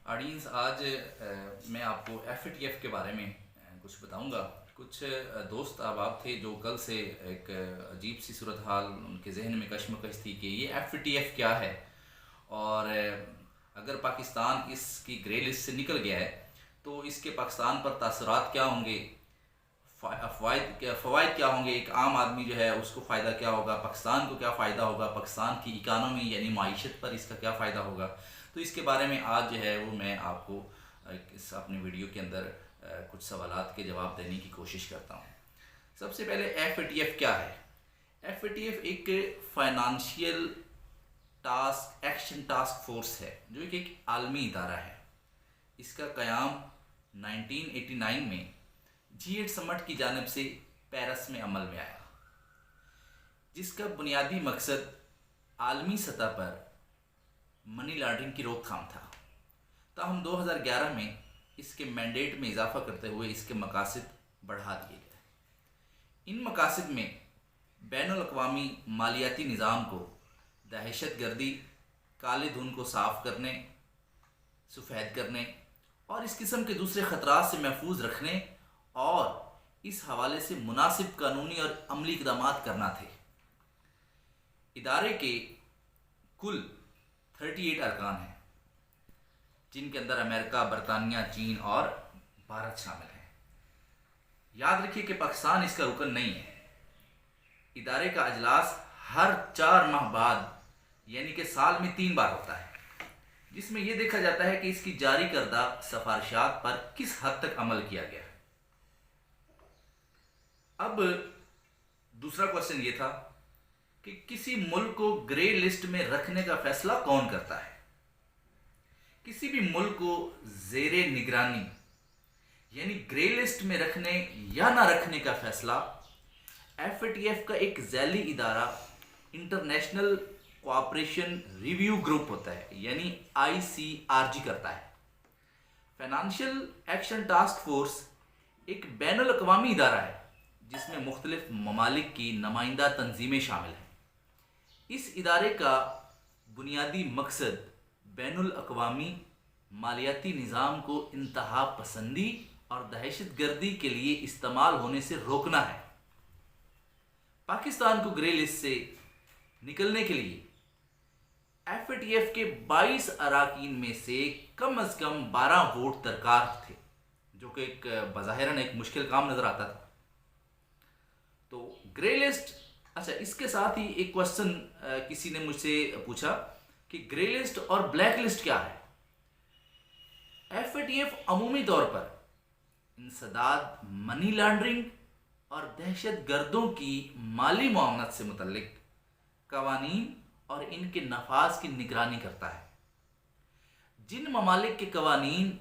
Audience आज मैं आपको एफ के बारे में कुछ बताऊंगा। कुछ दोस्त अहबाब थे जो कल से एक अजीब सी सूरत हाल उनके जहन में कशमकश थी कि ये एफ क्या है, और अगर पाकिस्तान इसकी ग्रे लिस्ट से निकल गया है तो इसके पाकिस्तान पर तासरात क्या होंगे, फ़वाइद क्या होंगे, एक आम आदमी जो है उसको फ़ायदा क्या होगा, पाकिस्तान को क्या फ़ायदा होगा, पाकिस्तान की इकानमी यानी माईशत पर इसका क्या फ़ायदा होगा। तो इसके बारे में आज जो है वो मैं आपको इस अपने वीडियो के अंदर कुछ सवालात के जवाब देने की कोशिश करता हूँ। सबसे पहले एफ क्या है। एफ एक फाइनेंशियल टास्क फोर्स है जो कि एक आलमी इदारा है। इसका क़याम 1989 में G8 समिट की जानिब से पेरिस में अमल में आया, जिसका बुनियादी मकसद आलमी सतह पर मनी लॉन्ड्रिंग की रोकथाम था। ताहम 2011 में इसके मैंडेट में इजाफा करते हुए इसके मकासद बढ़ा दिए गए। इन मकासद में बैनुल-अक़वामी मालियाती निज़ाम को दहशत गर्दी, काले धन को साफ़ करने, सफ़ेद करने और इस किस्म के दूसरे ख़तरात से महफूज रखने और इस हवाले से मुनासिब कानूनी और अमली इक़दामात करना थे। इदारे के कुल 38 अरकान हैं, जिनके अंदर अमेरिका, बरतानिया, चीन और भारत शामिल हैं। याद रखिए कि पाकिस्तान इसका रुकन नहीं है। इदारे का अजलास हर 4 माह बाद यानी कि साल में 3 बार होता है, जिसमें यह देखा जाता है कि इसकी जारी करदा सिफारिशात पर किस हद तक अमल किया गया। अब दूसरा क्वेश्चन ये था कि किसी मुल्क को ग्रे लिस्ट में रखने का फैसला कौन करता है। किसी भी मुल्क को ज़ेरे निगरानी यानी ग्रे लिस्ट में रखने या ना रखने का फैसला एफ का एक ज़ैली इदारा इंटरनेशनल कोऑपरेशन रिव्यू ग्रुप होता है यानी ICRG करता है। फाइनेंशियल एक्शन टास्क फोर्स एक बैनुल अक़वामी इदारा है जिसमें मुख्तलिफ ममालिक की नुमाइंदा तंजीमें शामिल हैं। इस इदारे का बुनियादी मकसद बैनुल अक़वामी मालियाती निज़ाम को इंतहा पसंदी और दहशत गर्दी के लिए इस्तेमाल होने से रोकना है। पाकिस्तान को ग्रे लिस्ट से निकलने के लिए एफ के 22 अराकीन में से कम 12 वोट दरकार थे, जो कि एक बज़ाहिरन एक मुश्किल काम नज़र आता था। तो ग्रे लिस्ट, अच्छा, इसके साथ ही एक क्वेश्चन किसी ने मुझसे पूछा कि ग्रे लिस्ट और ब्लैक लिस्ट क्या है। एफ अमूमी तौर पर इंसदाद, मनी लॉन्ड्रिंग और दहशत गर्दों की माली मामलात से मुतल्लिक कवानीन और इनके नफाज की निगरानी करता है। जिन ममालिक के कवानीन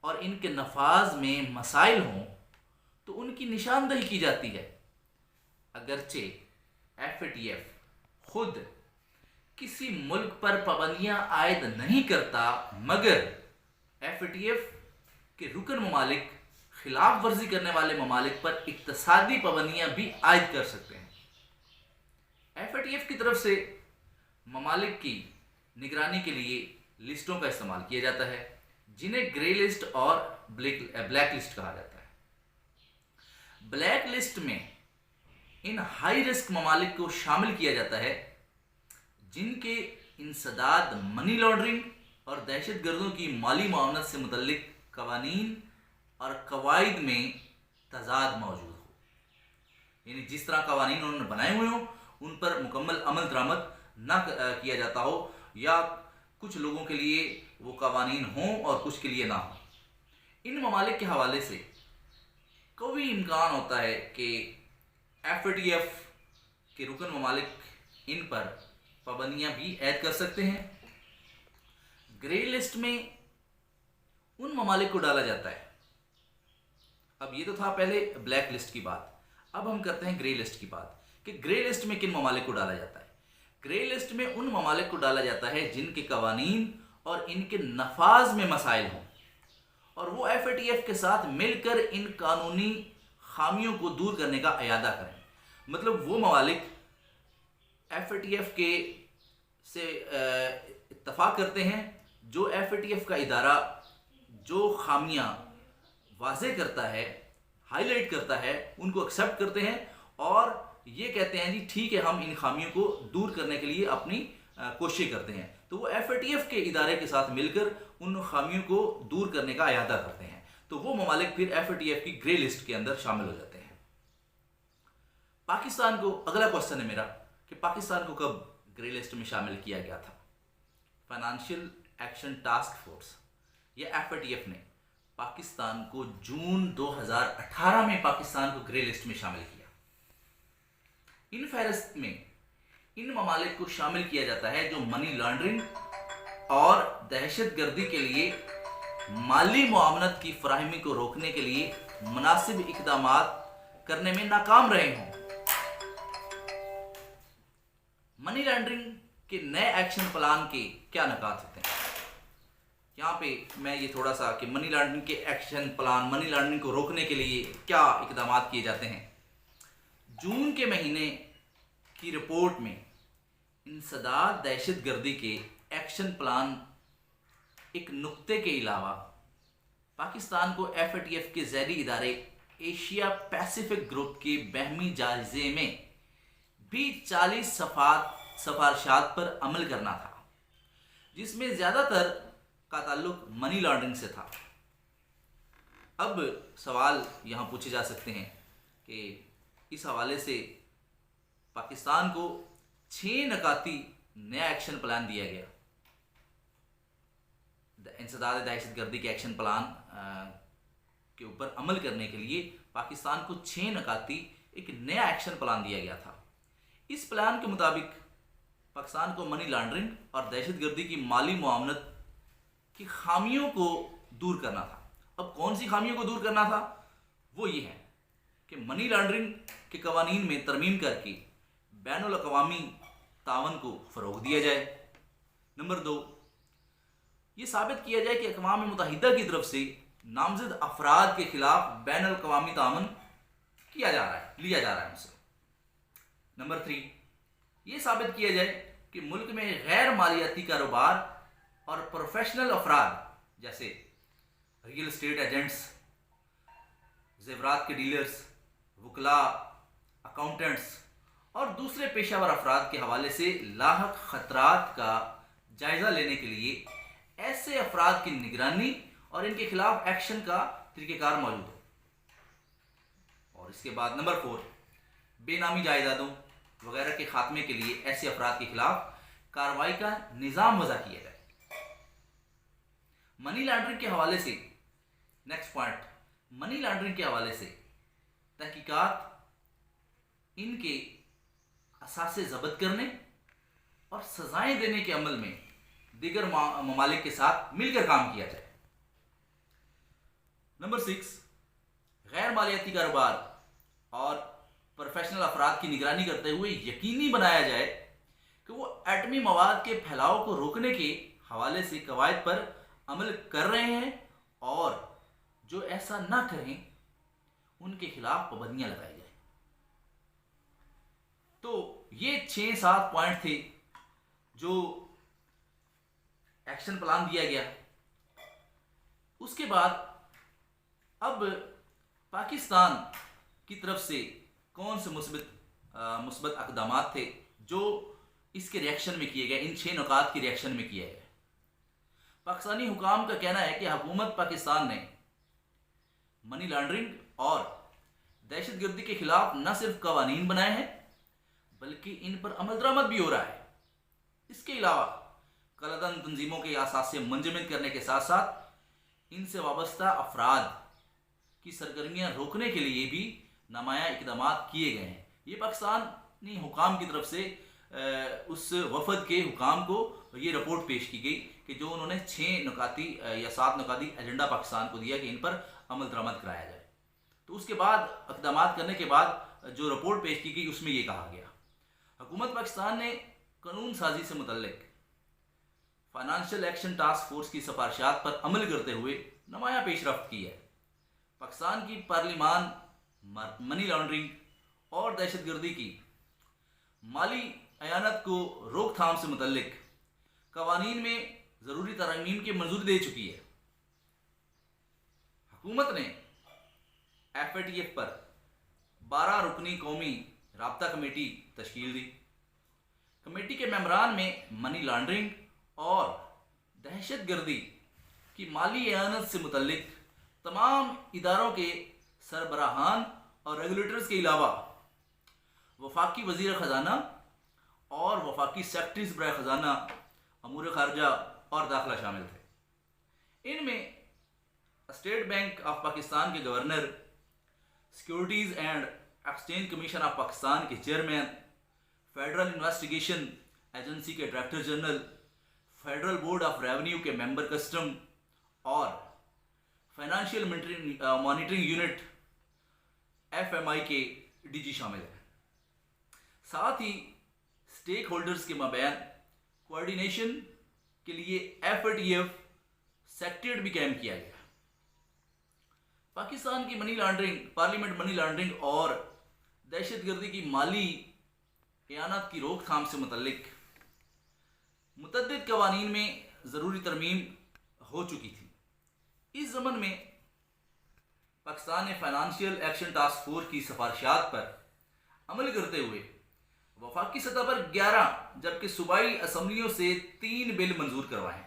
और इनके नफाज में मसाइल हों तो उनकी निशानदही की जाती है। अगरचे एफ खुद किसी मुल्क पर पाबंदियां आयद नहीं करता, मगर एफ के रुकन ममालिक खिलाफ वर्जी करने वाले ममालिक पर इक्तसादी पाबंदियां भी आयद कर सकते हैं। एफ की तरफ से ममालिक की निगरानी के लिए लिस्टों का इस्तेमाल किया जाता है, जिन्हें ग्रे लिस्ट और ब्लैक लिस्ट कहा जाता है। ब्लैक लिस्ट में इन हाई रिस्क ममालिक को शामिल किया जाता है जिनके इंसदाद, मनी लॉन्ड्रिंग और दहशत गर्दों की माली मामलत से मुतल्लिक कवानीन और कवायद में तजाद मौजूद हो, यानी जिस तरह कवानीन उन्होंने बनाए हुए हों उन पर मुकम्मल अमल दरामद ना किया जाता हो, या कुछ लोगों के लिए वो कवानीन हों और कुछ के लिए ना हो। इन ममालिक के हवाले से कोई इम्कान होता है कि एफ के रुकन ममालिक इन पर पाबंदियां भी ऐड कर सकते हैं। ग्रे लिस्ट में उन ममालिक को डाला जाता है। अब ये तो था पहले ब्लैक लिस्ट की बात, अब हम करते हैं ग्रे लिस्ट की बात कि ग्रे लिस्ट में किन ममालिक को डाला जाता है। ग्रे लिस्ट में उन ममालिक को डाला जाता है जिनके कवानीन और इनके नफाज में मसाइल हों और वो एफ के साथ मिलकर इन कानूनी खामियों को दूर करने का अयादा करें। मतलब वो ममालिक एफ के से इत्तफाक करते हैं जो FATF का इदारा जो खामियां वाज़े करता है, हाईलाइट करता है, उनको एक्सेप्ट करते हैं और ये कहते हैं जी ठीक है, हम इन खामियों को दूर करने के लिए अपनी कोशिश करते हैं। तो वो FATF के इदारे के साथ मिलकर उन खामियों को दूर करने का अयादा करते हैं। तो वो ममालिक फिर FATF की ग्रे लिस्ट के अंदर शामिल हो जाते हैं। पाकिस्तान को, अगला क्वेश्चन है मेरा कि पाकिस्तान को कब ग्रे लिस्ट में शामिल किया गया था? फाइनेंशियल एक्शन टास्क फोर्स या FATF ने पाकिस्तान को जून 2018 में पाकिस्तान को ग्रे लिस्ट में शामिल किया। इन फहरिस्त में इन ममालिक को शामिल किया जाता है जो मनी लॉन्ड्रिंग और दहशतगर्दी के लिए माली मुआवनत की फराहमी को रोकने के लिए मुनासिब इकदाम करने में नाकाम रहे हों। मनी लॉन्ड्रिंग के नए एक्शन प्लान के क्या निकात होते हैं? यहाँ पे मैं ये थोड़ा सा कि मनी लॉन्ड्रिंग के एक्शन प्लान, मनी लॉन्ड्रिंग को रोकने के लिए क्या इकदाम किए जाते हैं। जून के महीने की रिपोर्ट में इंसदाद दहशतगर्दी के एक्शन प्लान एक नुक्ते के अलावा पाकिस्तान को FATF के ज़ैली इदारे एशिया पैसिफिक ग्रुप के बहमी जायजे में भी 40 सिफारिशात पर अमल करना था, जिसमें ज़्यादातर का ताल्लुक मनी लॉन्ड्रिंग से था। अब सवाल यहाँ पूछे जा सकते हैं कि इस हवाले से पाकिस्तान को 6 नकाती नया एक्शन प्लान दिया गया। इंसदाद दहशतगर्दी के एक्शन प्लान के ऊपर अमल करने के लिए पाकिस्तान को 6 नकाती एक नया एक्शन प्लान दिया गया था। इस प्लान के मुताबिक पाकिस्तान को मनी लॉन्ड्रिंग और दहशतगर्दी की माली मुआवनत की खामियों को दूर करना था। अब कौन सी खामियों को दूर करना था? वो ये है कि मनी लॉन्ड्रिंग के कवानीन में तरमीम करके बैनुल अक़वामी तावन को फ़रोग़ दिया जाए। नंबर 2, ये साबित किया जाए कि अक़वाम मुत्तहिदा की तरफ से नामज़द अफराद के खिलाफ बैनुल अक़वामी तावन लिया जा रहा है उनसे। नंबर 3, ये साबित किया जाए कि मुल्क में गैर मालियाती कारोबार और प्रोफेशनल अफराद जैसे रियल एस्टेट एजेंट्स, ज़ेवरात के डीलर्स, वकला, अकाउंटेंट्स और दूसरे पेशावर अफराद के हवाले से लाहक ख़तरात का जायज़ा लेने के लिए ऐसे अफराद की निगरानी और इनके खिलाफ एक्शन का तरीक़ेकार मौजूद हो। और इसके बाद नंबर 4, बेनामी जायदादों वगैरह के खात्मे के लिए ऐसे अफराद के खिलाफ कार्रवाई का निज़ाम वज़ा किया जाए। मनी लॉन्ड्रिंग के हवाले से नेक्स्ट पॉइंट, मनी लॉन्ड्रिंग के हवाले से तहकीकात इनके असासे ज़ब्त करने और सजाएं देने के अमल में दीगर ममालिक के साथ मिलकर काम किया जाए। नंबर 6, गैर मालियाती कारोबार और प्रोफेशनल अफराद की निगरानी करते हुए यकीनी बनाया जाए कि वो एटमी मवाद के फैलाव को रोकने के हवाले से कवायद पर अमल कर रहे हैं और जो ऐसा ना करें उनके खिलाफ पाबंदियां लगाई जाए। तो ये 6-7 पॉइंट थे जो एक्शन प्लान दिया गया। उसके बाद अब पाकिस्तान की तरफ से कौन से मुस्बत अक़दामात थे जो इसके रिएक्शन में किए गए, इन 6 नुकात के रिएक्शन में किए गए। पाकिस्तानी हुकाम का कहना है कि हुकूमत पाकिस्तान ने मनी लॉन्ड्रिंग और दहशतगर्दी के खिलाफ न सिर्फ कवानीन बनाए हैं बल्कि इन पर अमल दरामद भी हो रहा है। इसके अलावा कलदन तंजीमों के असासे मंजमद करने के साथ साथ इनसे वाबस्ता अफराद की सरगर्मियाँ रोकने के लिए भी नुमाया इक़दाम किए गए हैं। ये पाकिस्तानी हुकाम की तरफ से उस वफद के हुकाम को ये रिपोर्ट पेश की गई कि जो उन्होंने 6 नुकाती या 7 नुकाती एजेंडा पाकिस्तान को दिया कि इन पर अमल दरामद कराया जाए। तो उसके बाद इक़दाम करने के बाद जो रिपोर्ट पेश की गई उसमें ये कहा गया, हुकूमत पाकिस्तान ने कानून साजी से मुतल्लिक फाइनेंशियल एक्शन टास्क फोर्स की सिफारिशात पर अमल करते हुए नुमाया पेशरफ्त की है। पाकिस्तान की पार्लिमान मनी लॉन्ड्रिंग और दहशतगर्दी की माली अयानत को रोकथाम से मुतल्लिक कवानीन में ज़रूरी तरमीम की मंजूरी दे चुकी है। हुकूमत ने FATF पर 12 रुकनी कौमी राब्ता कमेटी तश्कील दी। कमेटी के मेंबरान में मनी लॉन्ड्रिंग और दहशत गर्दी की माली एयानत से मुतल्लिक तमाम इदारों के सरबराहान और रेगुलेटर्स के अलावा वफाकी वज़ीर ख़जाना और वफाकी सेक्रेटरीज बराए ख़जाना, अमूर ख़ारजा और दाखिला शामिल थे। इनमें स्टेट बैंक ऑफ पाकिस्तान के governor, securities and exchange commission of Pakistan के चेयरमैन, फेडरल इन्वेस्टिगेशन एजेंसी के director general, federal board of revenue के मेंबर कस्टम और फाइनेंशियल मॉनिटरिंग यूनिट FMI के DG शामिल हैं। साथ ही स्टेक होल्डर्स के मबैन कोऑर्डिनेशन के लिए FATF सेक्रेटेरिएट भी कायम किया गया। पाकिस्तान की money laundering, parliament money laundering और दहशतगर्दी की माली एयानत की रोकथाम से मुतल्लिक मुतअद्दिद कवानीन में ज़रूरी तरमीम हो चुकी थी। इस ज़मन में पाकिस्तान ने फाइनेंशियल एक्शन टास्क फोर्स की सिफारिशात पर अमल करते हुए वफाकी सतह पर 11 जबकि सूबाई असम्बलियों से 3 बिल मंजूर करवाए।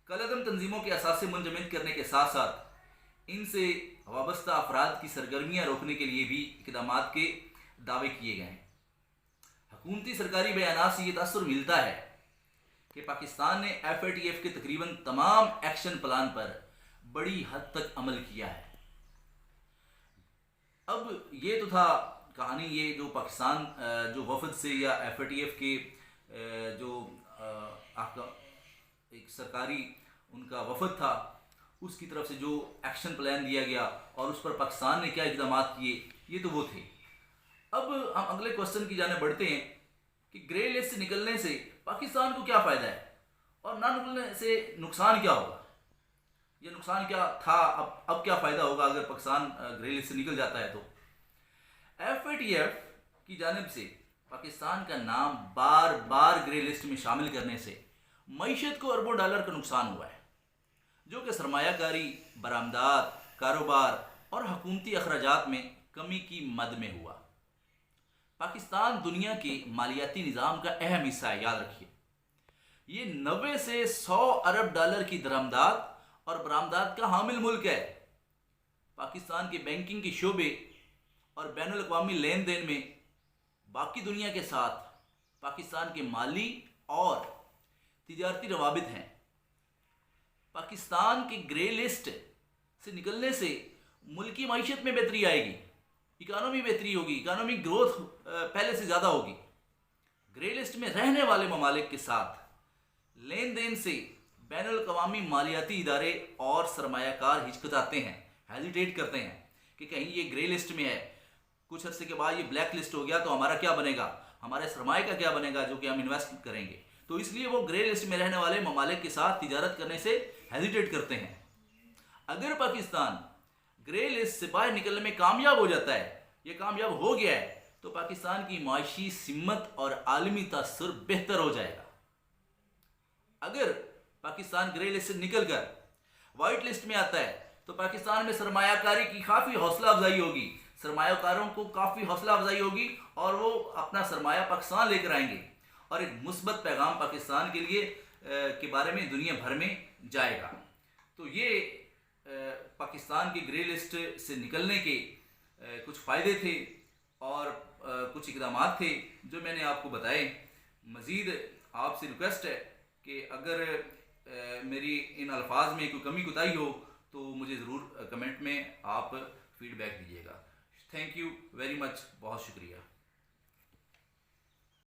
कलअदम तंजीमों के असासे मुंजमद करने के साथ साथ इनसे वाबस्ता अफराद की सरगर्मियाँ रोकने के लिए भी इक़दामात के दावे किए गए हैं। हुकूमती सरकारी बयानात से ये तासुर मिलता है कि पाकिस्तान ने FATF के तकरीबन तमाम एक्शन प्लान पर बड़ी हद तक अमल किया है। अब ये तो था कहानी, ये जो पाकिस्तान जो वफद से या FATF के जो आपका एक सरकारी उनका वफद था उसकी तरफ से जो एक्शन प्लान दिया गया और उस पर पाकिस्तान ने क्या इक़दाम किए, ये तो वो थे। अब हम अगले क्वेश्चन की जाने बढ़ते हैं कि ग्रे लिस्ट से निकलने से पाकिस्तान को क्या फ़ायदा है और ना निकलने से नुकसान क्या होगा। ये नुकसान क्या था, अब क्या फ़ायदा होगा अगर पाकिस्तान ग्रे लिस्ट से निकल जाता है। तो FATF की जानिब से पाकिस्तान का नाम बार बार ग्रे लिस्ट में शामिल करने से मईशत को अरबों डॉलर का नुकसान हुआ है, जो कि सरमायाकारी, बरामदात, कारोबार और हुकूमती अखराजात में कमी की मद में हुआ। पाकिस्तान दुनिया के मालियाती निज़ाम का अहम हिस्सा है, याद रखिए। ये 90 से 100 अरब डॉलर की दरामदात और बरामदात का हामिल मुल्क है। पाकिस्तान के बैंकिंग के शोबे और बैनुल अक़वामी लेन देन में बाकी दुनिया के साथ पाकिस्तान के माली और तिजारती रवाबित हैं। पाकिस्तान के ग्रे लिस्ट से निकलने से मुल्की मईशत में बेहतरी आएगी, इकानमी बेहतरी होगी, इकानमिक ग्रोथ पहले से ज़्यादा होगी। ग्रे लिस्ट में रहने वाले ममालिक के साथ लेन देन से बैनुल अक़वामी मालियाती इदारे और सरमायाकार हिचकिचाते हैं, हेजिटेट करते हैं कि कहीं ये ग्रे लिस्ट में है, कुछ अर्से के बाद ये ब्लैक लिस्ट हो गया तो हमारा क्या बनेगा, हमारे सरमाए का क्या बनेगा जो कि हम इन्वेस्ट करेंगे। तो इसलिए वो ग्रे लिस्ट में रहने वाले ममालिक के साथ तिजारत करने से हेजिटेट करते हैं। अगर पाकिस्तान ग्रे लिस्ट से बाहर निकलने में कामयाब हो जाता है, ये कामयाब हो गया है, तो पाकिस्तान की माशी सिम्मत और आलमी तासुर बेहतर हो जाएगा। अगर पाकिस्तान ग्रे लिस्ट से निकलकर वाइट लिस्ट में आता है तो पाकिस्तान में सरमायाकारी की काफ़ी हौसला अफजाई होगी, सरमायाकारों को काफ़ी हौसला अफजाई होगी और वो अपना सरमाया पाकिस्तान लेकर आएंगे और एक मुस्बत पैगाम पाकिस्तान के लिए के बारे में दुनिया भर में जाएगा। तो ये पाकिस्तान की ग्रे लिस्ट से निकलने के कुछ फ़ायदे थे और कुछ इक़दाम थे जो मैंने आपको बताए। मज़ीद आपसे रिक्वेस्ट है कि अगर मेरी इन अल्फाज में कोई कमी कोताही हो तो मुझे ज़रूर कमेंट में आप फीडबैक दीजिएगा। थैंक यू वेरी मच, बहुत शुक्रिया।